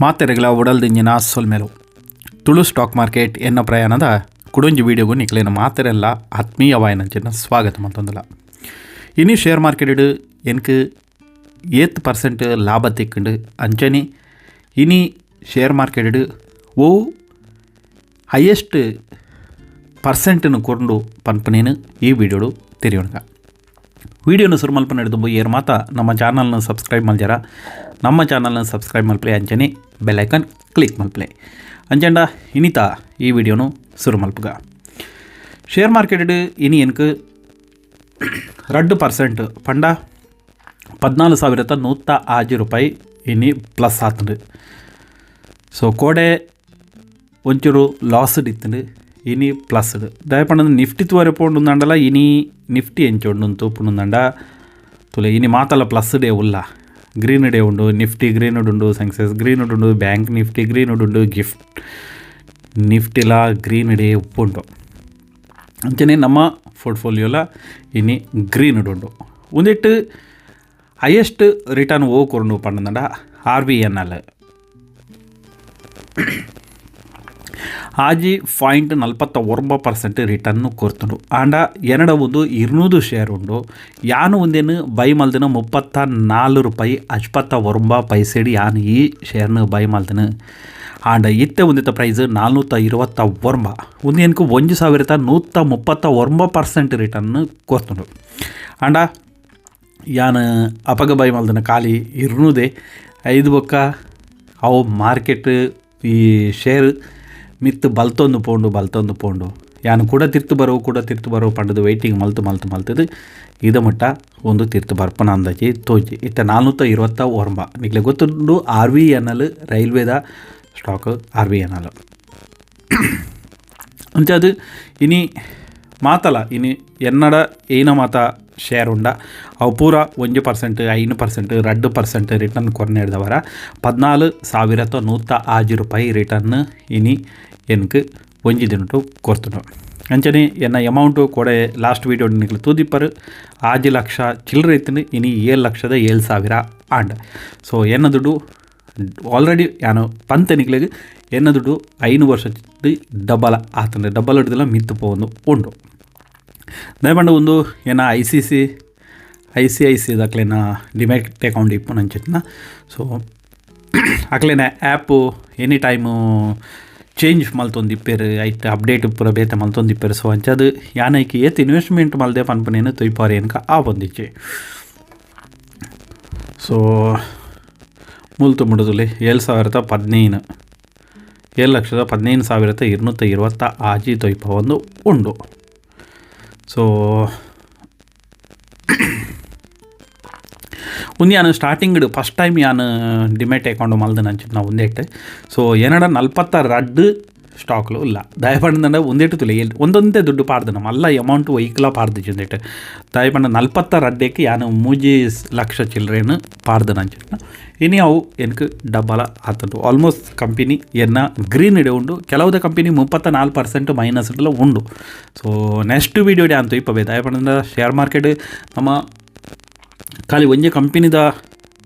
ಮಾತೆರೆಗಳ ಒಡಲ್ದಿಂಜಿನ ಸೊಲ್ಮೆಲು Tulu stock market ಎನ್ನ ಪ್ರಯಾಣದ ಕುಡೊಂಜಿ ವೀಡಿಯೋಗು ನಿಕ್ಲಿನ ಮಾತೆರೆಲ್ಲ ಆತ್ಮೀಯವಾಯನಂಚಿನ ಸ್ವಾಗತ ಮತ್ತೊಂದಲ್ಲ. ಇನಿ ಶೇರ್ ಮಾರ್ಕೆಟ್ ಎನ್ಕ್ 8% ಲಾಭ ತಿಕ್ಕಂಡು ಅಂಚನೆ ಇನಿ ಶೇರ್ ಮಾರ್ಕೆಟ್ ಓ ಹೈಯೆಸ್ಟ್ ಪರ್ಸೆಂಟನ್ನು ಕೊಂಡು ಪನ್ಪನೇನು ಈ ವಿಡಿಯೋಡು ತೆರೆಯೋಣ. ವೀಡಿಯೋನ ಶುರು ಮಲ್ಪ ನಡೆದು ಏರು ಮಾತಾ ನಮ್ಮ ಚಾನಲ್ನ ಸಬ್ಸ್ಕ್ರೈಬ್ ಮಲ್ಜಾರ ನಮ್ಮ ಚಾನಲ್ನ ಸಬ್ಸ್ಕ್ರೈಬ್ ಮಲ್ಪಲೆ ಅಂಚನೆ ಬೆಲ್ಲೈಕನ್ ಕ್ಲಿಕ್ ಮಲ್ಪಲೆ ಅಂಚಂಡ ಇನಿತ ಈ ವಿಡಿಯೋನು ಶುರು ಮಲ್ಪಗ. ಶೇರ್ ಮಾರ್ಕೆಟ್ ಇನಿ ಎನ್ಕ್ 2% ಪಂಡ 14,105 ರೂಪಾಯಿ ಇನಿ ಪ್ಲಸ್ ಆತಂಡು. ಸೊ ಕೋಡೆ ಒಂಚೂರು ಲಾಸ್ ಇತ್ತಂಡು ಇನಿ ಪ್ಲಸ್ ದಯಪಂಡ ನಿಫ್ಟಿ ತೂವರೆ ಪೋಂಡುಂದಂಡಲ ಇನಿ ನಿಫ್ಟಿ ಎಂಚೊಂಡು ತೂಪುಂಡುಂದಂಡ ತುಲೆ ಇನಿ ಮಾತಲ್ಲ ಪ್ಲಸ್ ಡೇ ಉಲ್ಲ ಗ್ರೀನ್ ಡೇ ಉಂಡು, ನಿಫ್ಟಿ ಗ್ರೀನ್ ಉಂಡು, ಸೆನ್ಸೆಕ್ಸ್ ಗ್ರೀನ್ ಉಂಡು, ಬ್ಯಾಂಕ್ ನಿಫ್ಟಿ ಗ್ರೀನ್ ಉಂಡು, ಗಿಫ್ಟ್ ನಿಫ್ಟಿಲ ಗ್ರೀನ್ ಡೇ ಉಪ್ಪುಂಡು. ಅಂಚನೆ ನಮ್ಮ ಪೋರ್ಟ್ಫೋಲಿಯೋಲ ಇನಿ ಗ್ರೀನ್ ಉಂಡು. ಒಂದಿಟ್ಟು ಹೈಯೆಸ್ಟ್ ರಿಟರ್ನ್ ಕೊರಂಡು ಪಂಡಂಡ RBNL ಆಜಿ 0.49% ರಿಟರ್ನು ಕೊರ್ತುಂಡು. ಆಂಡ ಎನಡ ಒಂದು 200 ಶೇರ್ ಉಂಡು. ಯಾನು ಒಂದೇನು ಬೈ ಮಲ್ದಿನ 34 ರೂಪಾಯಿ 59 ಪೈಸೆಡಿ ಯಾನು ಈ ಶೇರ್ನ ಬೈ ಮಲ್ದಿನ. ಆಂಡ ಇತ್ತೆ ಒಂದಿತ್ತ ಪ್ರೈಸ್ 429 ಒಂದು ಏನಕ್ಕೆ 1,139% ರಿಟರ್ನ್ ಕೊರ್ತುಂಡು. ಆಂಡ ಯಾನು ಅಪಗ ಬೈ ಮಲ್ದಿನ ಖಾಲಿ 200 5 ಬೊಕ್ಕ ಅವು ಮಾರ್ಕೆಟ್ ಈ ಶೇರ್ ಮಿತ್ತು ಬಲ್ತೊಂದು ಪೋಂಡು ಯಾನು ಕೂಡ ತಿರ್ತು ಬರೋ ಪಂಡದು ವೆಯ್ಟಿಂಗ್ ಮಲ್ತದು ಇದ ಮಟ್ಟ ಒಂದು ತಿರ್ತು ಬರ್ಪನ ಅಂದಾಜಿ ತೋಜಿ ಇತ್ತ 429 ನಿಗ್ಲೆ ಗೊತ್ತುಂಡು. RBNL ರೈಲ್ವೇದ ಸ್ಟಾಕ್ RBNL ಅಂಚದು ಇನಿ ಮಾತಲ್ಲ ಇನಿ ಎನ್ನಡ ಏನ ಮಾತ ಶೇರ್ ಉಂಡ ಅವು ಪೂರ 1%, 5%, 2% ರಿಟರ್ನ್ ಕೊರ್ನೆಡ್ದವರ 14,105 ರೂಪಾಯಿ ರಿಟರ್ನ್ ಇನಿ ಎನ್ಕ್ ಒಂಜಿ ದಿನಟು ಕೊರ್ತುಂಡು. ಅಂಚನೆ ಎನ್ನ ಅಮೌಂಟು ಕೊಡೆ ಲಾಸ್ಟ್ ವೀಡಿಯೋ ನಿಕ್ಲು ತೂದಿಪ್ಪರು 6 ಲಕ್ಷ ಚಿಲ್ಲರೆ ಇತ್ತು ಇನಿ 7,07,000 ಆಂಡ್. ಸೊ ಎನ್ನ ದುಡ್ಡು ಆಲ್ರೆಡಿ ಯಾನು ಪಂತ ನಿಕ್ಲಿಗೆ ಎನ್ನ ದುಡ್ಡು 5 ವರ್ಷದ ಡಬಲ್ ಆತಂದ್ರೆ ಡಬಲ್ ಹಿಡ್ದೆಲ್ಲ ಮಿತ್ತು ಪೋಂದು ಉಂಡು. ದಯಪಂಡ ಒಂದು ಏನ ICICI ಅಕ್ಲೇನ ಡಿಮ್ಯಾಟ್ ಅಕೌಂಟ್ ಇಪ್ಪು ನಂಚಿತ್ನ. ಸೊ ಅಕ್ಲೇನ ಆ್ಯಪು ಎನಿ ಟೈಮು ಚೇಂಜ್ ಮಲ್ತೊಂದಿಪ್ಪೇರು ಐಟ್ ಅಪ್ಡೇಟ್ ಪೂರ ಬೇತೆ ಮಲ್ತೊಂದಿಪ್ಪೇರು. ಸೊ ಅಂಚದು ಯಾನೈಕಿ ಏತ್ ಇನ್ವೆಸ್ಟ್ಮೆಂಟ್ ಮಲ್ದೆ ಪನ್ಪನೇನು ತೊಯ್ಪಾರಿ ಅನ್ಕ ಆ ಬಂದಿಚ್ಚೆ. ಸೊ ಮುಲ್ತು ಮುಡುದುಲಿ 7,015 7,15,220 ಆಜಿ ತೊಯ್ಪ ಒಂದು ಉಂಡು. ಸೊ ಒಂದು ಯಾನು ಸ್ಟಾರ್ಟಿಂಗ್ ಫಸ್ಟ್ ಟೈಮ್ ಯಾನು ಡಿಮ್ಯಾಟ್ ಅಕೌಂಟ್ ಮಲ್ದು ನಂಚಿತ್ತು ನಾವು ಒಂದೇಟು. ಸೊ ಏನಡ 42 ಸ್ಟಾಕ್ಲು ಇಲ್ಲ ದಯಪಂಡ ಒಂದೇಟು ತುಲೆ ಒಂದೊಂದೇ ದುಡ್ಡು ಪಾಡ್ದು ನಮ್ಮ ಅಲ್ಲ ಅಮೌಂಟ್ ವೈಕ್ಲ ಪಾಡ್ದು ಒಂದೇಟು ದಯಪಂಡ 42 ಯಾನು 3 ಲಕ್ಷ ಚಿಲ್ಲರೇನು ಪಾಡ್ದು ನಂಚಿತ್ತು. ಇನಿ ಅವು ಎನ್ಕ್ ಡಬ್ಬಲ ಆತಂಟು ಆಲ್ಮೋಸ್ಟ್ ಕಂಪನಿ ಎನ್ನ ಗ್ರೀನ್ ಇಡೆ ಉಂಡು. ಕೆಲವುದ ಕಂಪನಿ 34% ಮೈನಸ್ ಇಡಲ್ಲ ಉಂಡು. ಸೊ ನೆಕ್ಸ್ಟ್ ವೀಡಿಯೋ ಅಂತ ಇಪ್ಪಬೇ ದಯಪಂಡ ಶೇರ್ ಮಾರ್ಕೆಟ್ ನಮ್ಮ ಖಾಲಿ ಒಂಜಿ ಕಂಪನಿದ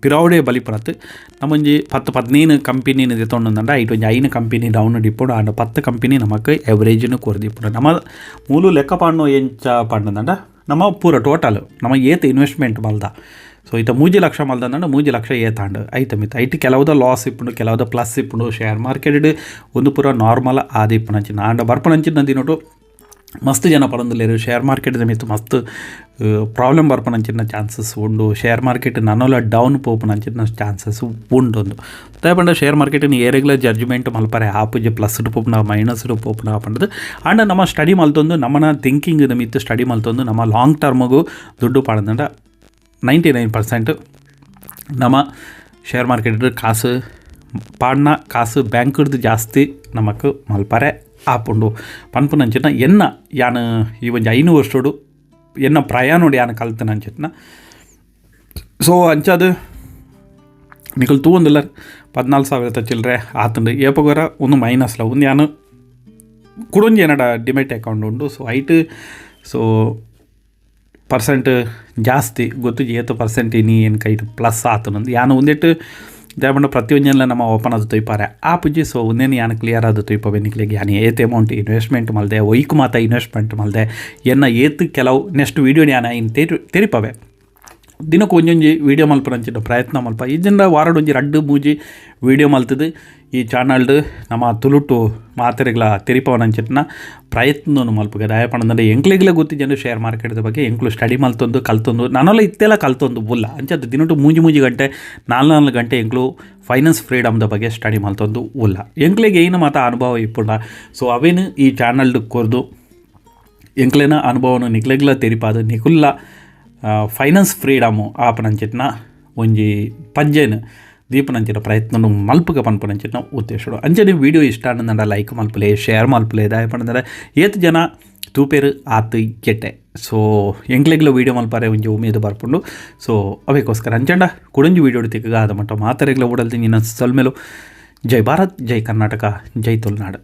ಪಿರಾವುಡೆ ಬಲಿಪರತ್ತು ನಮ್ಮೊಂಜಿ 10-15 ಕಂಪನಿನ ತೊಗೊಂಡಂಡ ಐಟ್ ಒಂಜಿ 5 ಕಂಪನಿ ಡೌನ್ ಡಿಪ್ಪುಂಡು ಆಂಡ 10 ಕಂಪನಿ ನಮಕ್ ಎವರೇಜ್ನು ಕೊರ್ದಿಪ್ಪುಂಡು. ನಮ್ಮ ಮೂಲು ಲೆಕ್ಕ ಪಾಡ್ನು ಎಂಚ ಪಾಡ್ನಂಡ ನಮ್ಮ ಪೂರ ಟೋಟಲ್ ನಮ್ಮ ಏತ್ ಇನ್ವೆಸ್ಟ್ಮೆಂಟ್ ಮಲ್ದ. ಸೊ ಇತ್ತ 3 ಲಕ್ಷ ಮಲ್ದಂಡ 3 ಲಕ್ಷ ಏತಾಂಡು ಐತ ಮಿತ್ತ ಐಟ್ ಕೆಲವುದ ಲಾಸ್ ಇಪ್ಪುಂಡು ಕೆಲವುದ ಪ್ಲಸ್ ಇಪ್ಪುಂಡು. ಶೇರ್ ಮಾರ್ಕೆಟ್ ಒಂದು ಪೂರ ನಾರ್ಮಲ್ ಆದ ಇಪ್ಪುನಂಚಿನ ಆಂಡ ಬರ್ಪನಂಚಿನ ದಿನೋಟು ಮಸ್ತ್ ಜನ ಪರಂದಿಲ್ಲೇರು ಶೇರ್ ಮಾರ್ಕೆಟ್ ಮಿತ್ತು ಮಸ್ತ್ ಪ್ರಾಬ್ಲಮ್ ಬರ್ಪನಂಚಿನ ಚಾನ್ಸಸ್ ಉಂಡು. ಶೇರ್ ಮಾರ್ಕೆಟ್ ನನ್ನೊಲ ಡೌನ್ ಪೋಪುನಂಚಿನ ಚಾನ್ಸಸ್ ಉಂಡೊಂದು ದಯಪಂಡ ಶೇರ್ ಮಾರ್ಕೆಟಿನ ಏರೆಗ್ಯುಲರ್ ಜಡ್ಜ್ಮೆಂಟ್ ಮಲ್ಪರೆ ಆಪುಜೆ ಪ್ಲಸ್ ಪೋಪುನ ಮೈನಸ್ ಪೋಪುನ ಪಂಡದು ಆಂಡ ನಮ್ಮ ಸ್ಟಡಿ ಮಲ್ತೊಂದು ನಮ್ಮನ ಥಿಂಕಿಂಗ್ ಮಿತ್ತು ಸ್ಟಡಿ ಮಲ್ತೊಂದು ನಮ್ಮ ಲಾಂಗ್ ಟರ್ಮಗು ದುಡ್ಡು ಪಾಡದಂಡ 99% ನಮ್ಮ ಶೇರ್ ಮಾರ್ಕೆಟ್ ಕಾಸು ಪಾಡ್ನ ಕಾಸು ಬ್ಯಾಂಕ್ದು ಜಾಸ್ತಿ ನಮಕ್ ಮಲ್ಪರೆ ಆಪುಂಡು ಪನ್ಪುನಂಚಿನ ಎನ್ನ ಯಾನು ಈ ಒಂಜಿ 5 ವರ್ಷೋಡು ಎನ್ನ ಪ್ರಯಾಣೋಡು ಯಾನು ಕಲ್ತನಂಚಿತ್ನ. ಸೊ ಅಂಚದು ನಿಕಲ್ ತೂವೊಂದಿಲ್ಲ 14,000 ಚಿಲ್ಲರೆ ಆತಂಡು ಏಪಗೋರ ಒಂದು ಮೈನಸ್ಲ ಒಂದು ಯಾನು ಕುಡೊಂಜಿ ಏನಡ ಡಿಮ್ಯಾಟ್ ಅಕೌಂಟ್ ಉಂಡು. ಸೊ ಐಟ್ ಸೊ ಪರ್ಸೆಂಟ್ ಜಾಸ್ತಿ ಗೊತ್ತು 8% ಇನಿ ಏನು ಕೈಟ್ ಪ್ಲಸ್ ಆತನಂದು ಯಾನು ಒಂದಿಟ್ಟು ದಯಪಂಡ ಪ್ರತಿಯೊಂದೆಲ್ಲ ನಮ್ಮ ಓಪನ್ ಅದು ತೊಯ್ಪಾರೆ ಆಪುಜಿ ಸೊ ಒಂದೇನು ಯಾನು ಕ್ಲಿಯರ್ ಅದು ತೊಯ್ಪವೆ ನಿಕ್ಲಿಗೆ ಯಾನು ಏತ್ ಅಮೌಂಟ್ ಇನ್ವೆಸ್ಟ್ಮೆಂಟ್ ಮಲ್ದೆ ಒಯ್ಕು ಮಾತ ಇನ್ವೆಸ್ಟ್ಮೆಂಟ್ ಮಲ್ದೆ ಎನ್ನ ಏತ್ ಕೆಲವು ನೆಕ್ಸ್ಟ್ ವೀಡಿಯೋ ಯಾನ ಇನ್ನು ತೆರಿಪವೆ ದಿನಕ್ಕೆ ಒಂಜೊಂಜಿ ವೀಡಿಯೋ ಮಲ್ಪನಂಚಿನ ಪ್ರಯತ್ನ ಮಲ್ಪ ಇದರಿಂದ ವಾರಡೊಂಜಿ 2-3 ವೀಡಿಯೋ ಮಲ್ತದು ಈ ಚಾನಲ್ಡ್ ನಮ್ಮ ತುಳುಟು ಮಾತೆರೆಗಳ ತೆರಿಪವನಂಚಿನ ಪ್ರಯತ್ನ ಮಲ್ಪಗೆ ದಯಪಣಂದ್ರೆ ಎಂಕ್ಲಿಗ್ಲೇ ಗೊತ್ತಿದ್ದು ಶೇರ್ ಮಾರ್ಕೆಟ್ದ ಬಗ್ಗೆ ಎಂಕ್ಲು ಸ್ಟಡಿ ಮಲ್ತೊಂದು ಕಲ್ತೊಂದು ನಾನೆಲ್ಲ ಇತ್ತೆಲ್ಲ ಕಲ್ತೊಂದು ಬುಲ್ಲ ಅಂಚದ್ದು ದಿನಟು 3 ಗಂಟೆ 4 ಗಂಟೆ ಎಂಕ್ಲು ಫೈನಾನ್ಸ್ ಫ್ರೀಡಮ್ದ ಬಗ್ಗೆ ಸ್ಟಡಿ ಮಲ್ತೊಂದು ಉಲ್ಲ ಎಂಕ್ಲಿಗೆ ಏನು ಮಾತ ಅನುಭವ ಇಪ್ಪುಂಡ ಸೊ ಅವೇನು ಈ ಚಾನಲ್ಡ್ ಕೊರ್ದು ಎಂಕ್ಲೇನ ಅನುಭವನು ನಿಕ್ಲೆಗ್ಲ ತೆರಿಪಾದು ನಿಕುಲ್ಲ ಫೈನಾನ್ಸ್ ಫ್ರೀಡಮು ಆಪನಂಚಿನ ಒಂಜಿ ಪಂಜೆನ್ ದೀಪನಂಚಿನ ಪ್ರಯತ್ನ ಮಲ್ಪಗೆ ಪನ್ಪನಂಚಿನ ಉದ್ದೇಶ ಅಂಚನೆ ವೀಡಿಯೋ ಇಷ್ಟ ಅನ್ನಂದ ಲೈಕ್ ಮಲ್ಪಲೆ ಶೇರ್ ಮಲ್ಪಲೆ ದಯಪಂದ್ರೆ ಏತ್ ಜನ ತೂಪೇರು ಆತು ಕೆಟ್ಟೆ ಸೊ ಎಂಕ್ಲೆಗ್ಲ ವೀಡಿಯೋ ಮಲ್ಪಾರೆ ಒಂಜಿ ಉಮೇದು ಬರ್ಪುಂಡು ಸೊ ಅವಕ್ಕೋಸ್ಕರ ಅಂಚಂಡ ಕುಡಂಜಿ ವೀಡಿಯೋ ತೆಗೆಗ ಆದ ಮಟ್ಟ ಮಾತರೆಗ್ಲ ಓಡಲ್ತೀನಿ ನಾನು ಸಲ್ಮೇಲು ಜೈ ಭಾರತ್ ಜೈ ಕರ್ನಾಟಕ ಜೈ ತುಳುನಾಡು.